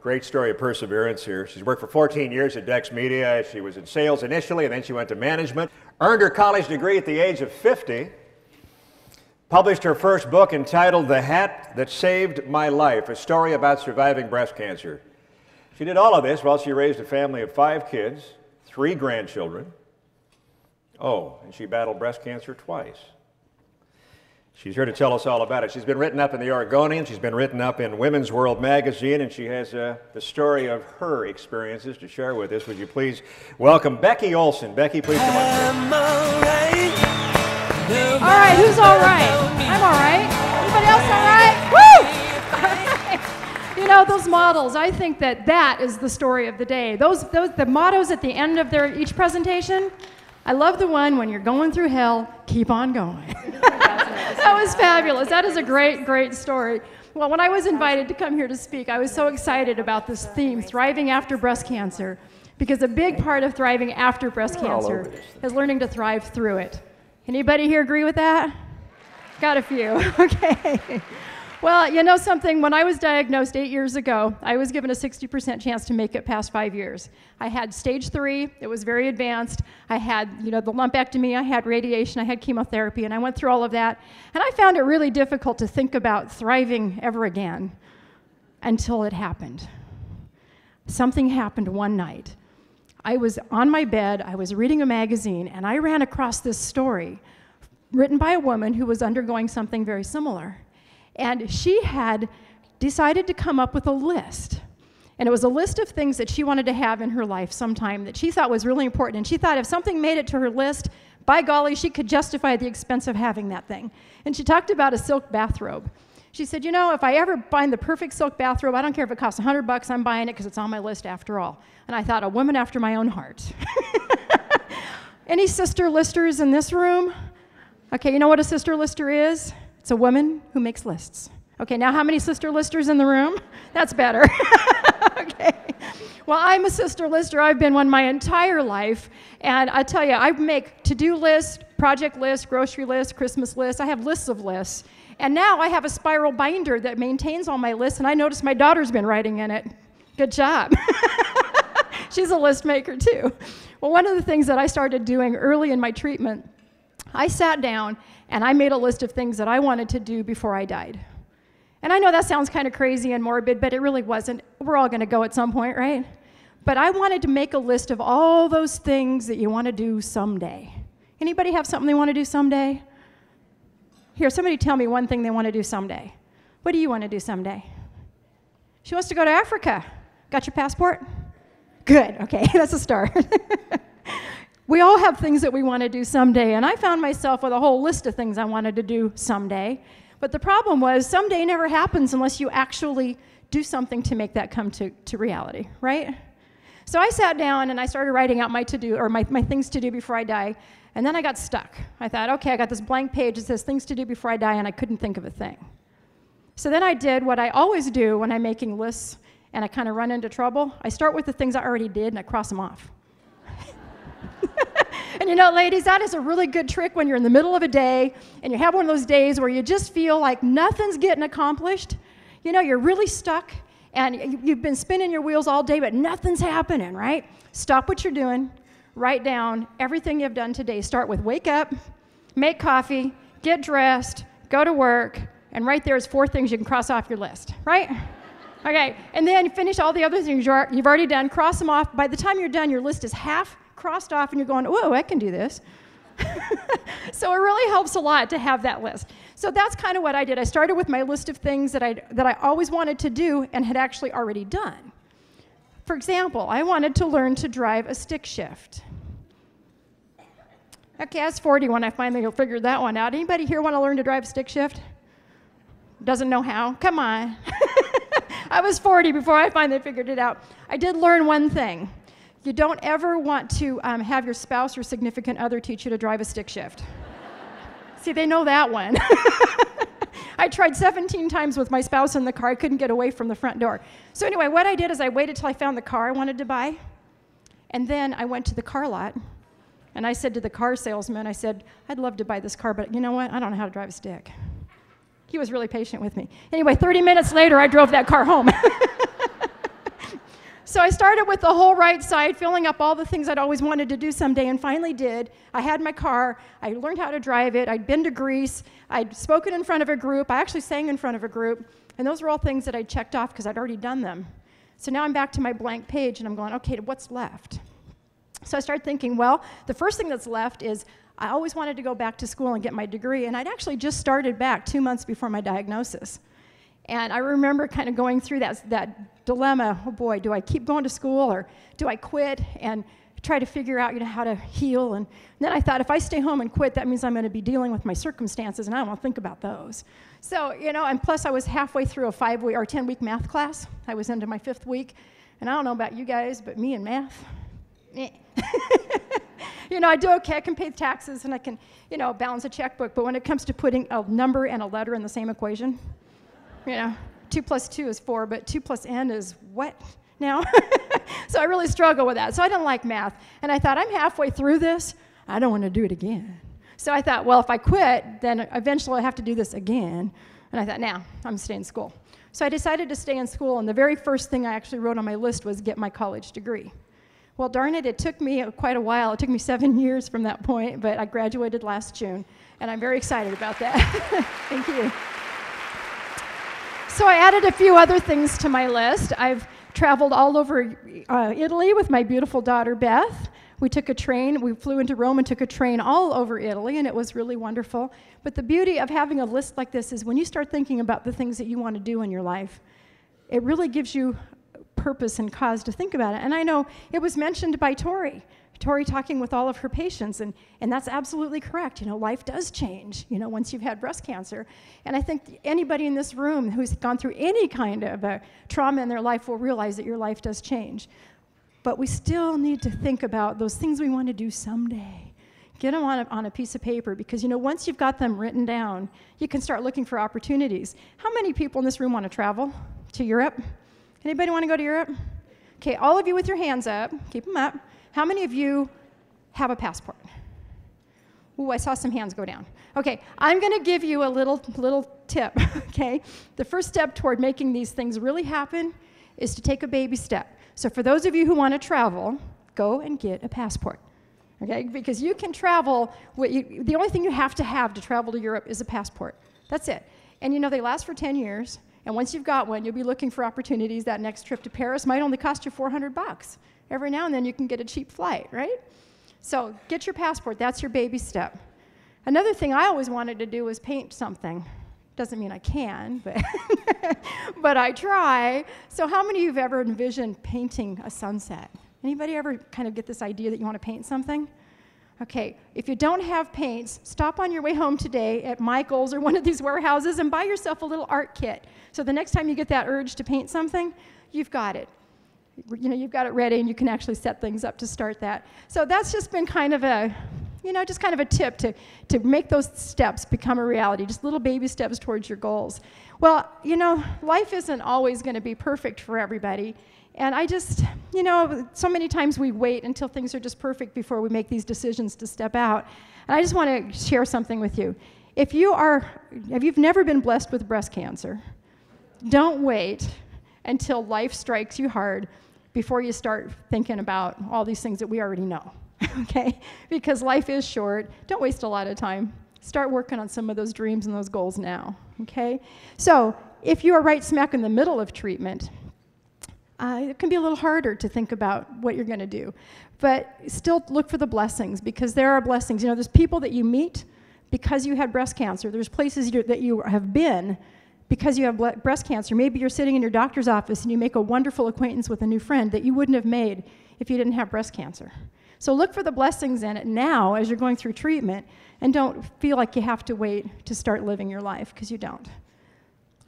Great story of perseverance here. She's worked for 14 years at Dex Media. She was in sales initially, and then she went to management. Earned her college degree at the age of 50. Published her first book entitled The Hat That Saved My Life, a story about surviving breast cancer. She did all of this while she raised a family of 5 kids, 3 grandchildren. Oh, and she battled breast cancer twice. She's here to tell us all about it. She's been written up in the Oregonian, she's been written up in Women's World magazine, and she has the story of her experiences to share with us. Would you please welcome Becky Olson. Becky, please come on. All right, who's all right? I'm all right. Everybody else all right? Woo! You know, those models, I think that is the story of the day. The mottos at the end of each presentation, I love the one, when you're going through hell, keep on going. That was fabulous. That is a great, great story. Well, when I was invited to come here to speak, I was so excited about this theme, thriving after breast cancer, because a big part of thriving after breast cancer is learning to thrive through it. Anybody here agree with that? Got a few. Okay. Well, you know something, when I was diagnosed 8 years ago, I was given a 60% chance to make it past 5 years. I had stage 3, it was very advanced. I had, the lumpectomy, I had radiation, I had chemotherapy, and I went through all of that. And I found it really difficult to think about thriving ever again until it happened. Something happened one night. I was on my bed, I was reading a magazine, and I ran across this story written by a woman who was undergoing something very similar. And she had decided to come up with a list. And it was a list of things that she wanted to have in her life sometime that she thought was really important. And she thought if something made it to her list, by golly, she could justify the expense of having that thing. And she talked about a silk bathrobe. She said, if I ever find the perfect silk bathrobe, I don't care if it costs $100, I'm buying it because it's on my list after all. And I thought, a woman after my own heart. Any sister listers in this room? Okay, you know what a sister lister is? It's a woman who makes lists. Okay, now how many sister listers in the room? That's better. Okay. Well, I'm a sister lister. I've been one my entire life. And I tell you, I make to-do lists, project lists, grocery lists, Christmas lists. I have lists of lists. And now I have a spiral binder that maintains all my lists, and I notice my daughter's been writing in it. Good job. She's a list maker too. Well, one of the things that I started doing early in my treatment, I sat down and I made a list of things that I wanted to do before I died. And I know that sounds kind of crazy and morbid, but it really wasn't. We're all going to go at some point, right? But I wanted to make a list of all those things that you want to do someday. Anybody have something they want to do someday? Here, somebody tell me one thing they want to do someday. What do you want to do someday? She wants to go to Africa. Got your passport? Good, okay, that's a start. We all have things that we want to do someday, and I found myself with a whole list of things I wanted to do someday. But the problem was, someday never happens unless you actually do something to make that come to reality, right? So I sat down and I started writing out my to-do, or my things to do before I die, and then I got stuck. I thought, okay, I got this blank page that says things to do before I die, and I couldn't think of a thing. So then I did what I always do when I'm making lists and I kind of run into trouble. I start with the things I already did and I cross them off. And ladies, that is a really good trick when you're in the middle of a day and you have one of those days where you just feel like nothing's getting accomplished. You're really stuck and you've been spinning your wheels all day, but nothing's happening, right? Stop what you're doing, write down everything you've done today. Start with wake up, make coffee, get dressed, go to work, and right there's 4 things you can cross off your list, right? Okay, and then finish all the other things you've already done, cross them off. By the time you're done, your list is half crossed off and you're going, whoa, I can do this. So it really helps a lot to have that list. So that's kind of what I did. I started with my list of things that I always wanted to do and had actually already done. For example, I wanted to learn to drive a stick shift. Okay, I was 40 when I finally figured that one out. Anybody here want to learn to drive a stick shift? Doesn't know how? Come on. I was 40 before I finally figured it out. I did learn one thing. You don't ever want to have your spouse or significant other teach you to drive a stick shift. See, they know that one. I tried 17 times with my spouse in the car. I couldn't get away from the front door. So anyway, what I did is I waited till I found the car I wanted to buy, and then I went to the car lot, and I said to the car salesman, I said, I'd love to buy this car, but you know what? I don't know how to drive a stick. He was really patient with me. Anyway, 30 minutes later, I drove that car home. So I started with the whole right side, filling up all the things I'd always wanted to do someday, and finally did. I had my car. I learned how to drive it. I'd been to Greece. I'd spoken in front of a group. I actually sang in front of a group. And those were all things that I checked off because I'd already done them. So now I'm back to my blank page, and I'm going, okay, what's left? So I started thinking, well, the first thing that's left is I always wanted to go back to school and get my degree, and I'd actually just started back 2 months before my diagnosis. And I remember kind of going through that dilemma, oh boy, do I keep going to school or do I quit and try to figure out, how to heal? And then I thought, if I stay home and quit, that means I'm going to be dealing with my circumstances, and I don't want to think about those. So, and plus I was halfway through a 5-week or 10-week math class. I was into my 5th week, and I don't know about you guys, but me and math, I do okay. I can pay taxes, and I can, balance a checkbook, but when it comes to putting a number and a letter in the same equation, 2 plus 2 is 4, but 2 plus n is what now? So I really struggle with that. So I don't like math. And I thought, I'm halfway through this. I don't want to do it again. So I thought, well, if I quit, then eventually I have to do this again. And I thought, now, I'm staying in school. So I decided to stay in school, and the very first thing I actually wrote on my list was get my college degree. Well, darn it, it took me quite a while. It took me 7 years from that point, but I graduated last June, and I'm very excited about that. Thank you. So I added a few other things to my list. I've traveled all over Italy with my beautiful daughter, Beth. We took a train. We flew into Rome and took a train all over Italy, and it was really wonderful. But the beauty of having a list like this is when you start thinking about the things that you want to do in your life, it really gives you purpose and cause to think about it. And I know it was mentioned by Tori talking with all of her patients, and that's absolutely correct. Life does change, once you've had breast cancer. And I think anybody in this room who's gone through any kind of a trauma in their life will realize that your life does change. But we still need to think about those things we want to do someday. Get them on a piece of paper, because once you've got them written down, you can start looking for opportunities. How many people in this room want to travel to Europe? Anybody want to go to Europe? Okay, all of you with your hands up, keep them up. How many of you have a passport? Ooh, I saw some hands go down. Okay, I'm going to give you a little tip, okay? The first step toward making these things really happen is to take a baby step. So for those of you who want to travel, go and get a passport, okay? Because you can travel, the only thing you have to travel to Europe is a passport. That's it. And they last for 10 years. And once you've got one, you'll be looking for opportunities. That next trip to Paris might only cost you $400. Every now and then you can get a cheap flight, right? So get your passport. That's your baby step. Another thing I always wanted to do was paint something. Doesn't mean I can, but, but I try. So how many of you have ever envisioned painting a sunset? Anybody ever kind of get this idea that you want to paint something? Okay, if you don't have paints, stop on your way home today at Michael's or one of these warehouses and buy yourself a little art kit. So the next time you get that urge to paint something, you've got it. You've got it ready, and you can actually set things up to start that. So that's just been kind of a, just kind of a tip to make those steps become a reality, just little baby steps towards your goals. Well, life isn't always going to be perfect for everybody. And I just, so many times we wait until things are just perfect before we make these decisions to step out. And I just want to share something with you. If you've never been blessed with breast cancer, don't wait until life strikes you hard before you start thinking about all these things that we already know, okay? Because life is short. Don't waste a lot of time. Start working on some of those dreams and those goals now, okay? So if you are right smack in the middle of treatment, it can be a little harder to think about what you're going to do. But still look for the blessings, because there are blessings. There's people that you meet because you had breast cancer. There's places that you have been because you have breast cancer. Maybe you're sitting in your doctor's office and you make a wonderful acquaintance with a new friend that you wouldn't have made if you didn't have breast cancer. So look for the blessings in it now as you're going through treatment, and don't feel like you have to wait to start living your life, because you don't.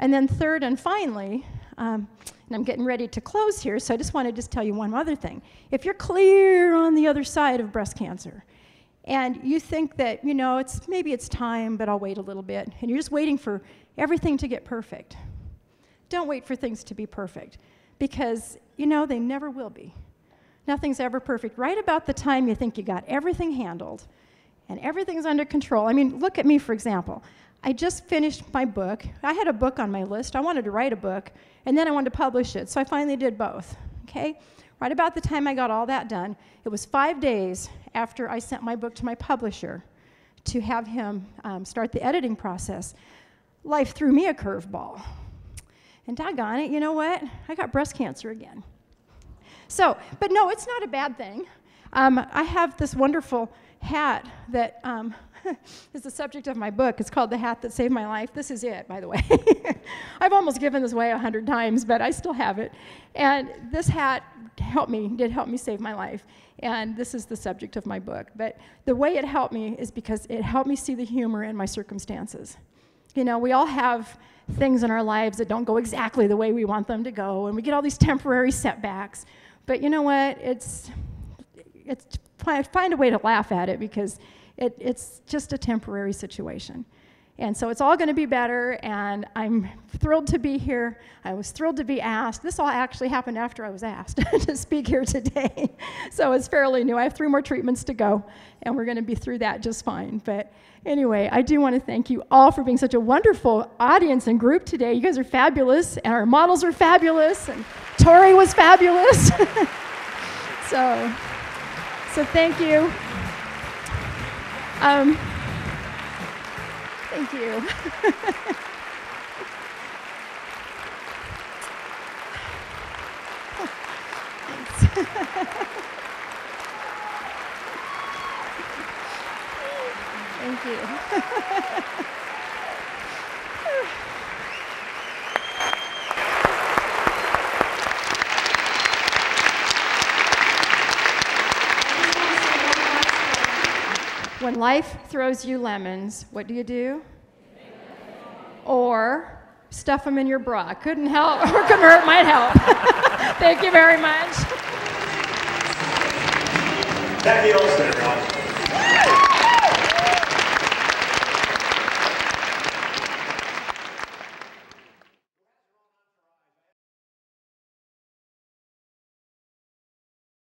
And then third and finally, and I'm getting ready to close here, so I just want to tell you one other thing. If you're clear on the other side of breast cancer, and you think that, maybe it's time, but I'll wait a little bit, and you're just waiting for everything to get perfect, don't wait for things to be perfect, because, they never will be. Nothing's ever perfect. Right about the time you think you got everything handled and everything's under control. I mean, look at me, for example. I just finished my book. I had a book on my list. I wanted to write a book, and then I wanted to publish it, so I finally did both, okay? Right about the time I got all that done, it was 5 days after I sent my book to my publisher to have him start the editing process. Life threw me a curveball. And doggone it, you know what? I got breast cancer again. So, but no, it's not a bad thing. I have this wonderful hat that is the subject of my book. It's called The Hat That Saved My Life. This is it, by the way. I've almost given this away 100 times, but I still have it. And this hat did help me save my life. And this is the subject of my book. But the way it helped me is because it helped me see the humor in my circumstances. You know, we all have things in our lives that don't go exactly the way we want them to go, and we get all these temporary setbacks. But you know what? Find a way to laugh at it, because it's just a temporary situation. And so it's all going to be better, and I'm thrilled to be here. I was thrilled to be asked. This all actually happened after I was asked to speak here today. So it's fairly new. I have 3 more treatments to go, and we're going to be through that just fine. But anyway, I do want to thank you all for being such a wonderful audience and group today. You guys are fabulous, and our models are fabulous, and Tori was fabulous. So thank you. Thank you. Thanks. Thank you. When life throws you lemons, what do? Or stuff them in your bra. Couldn't help, or couldn't hurt, might help. Thank you very much. Becky Olson, everyone.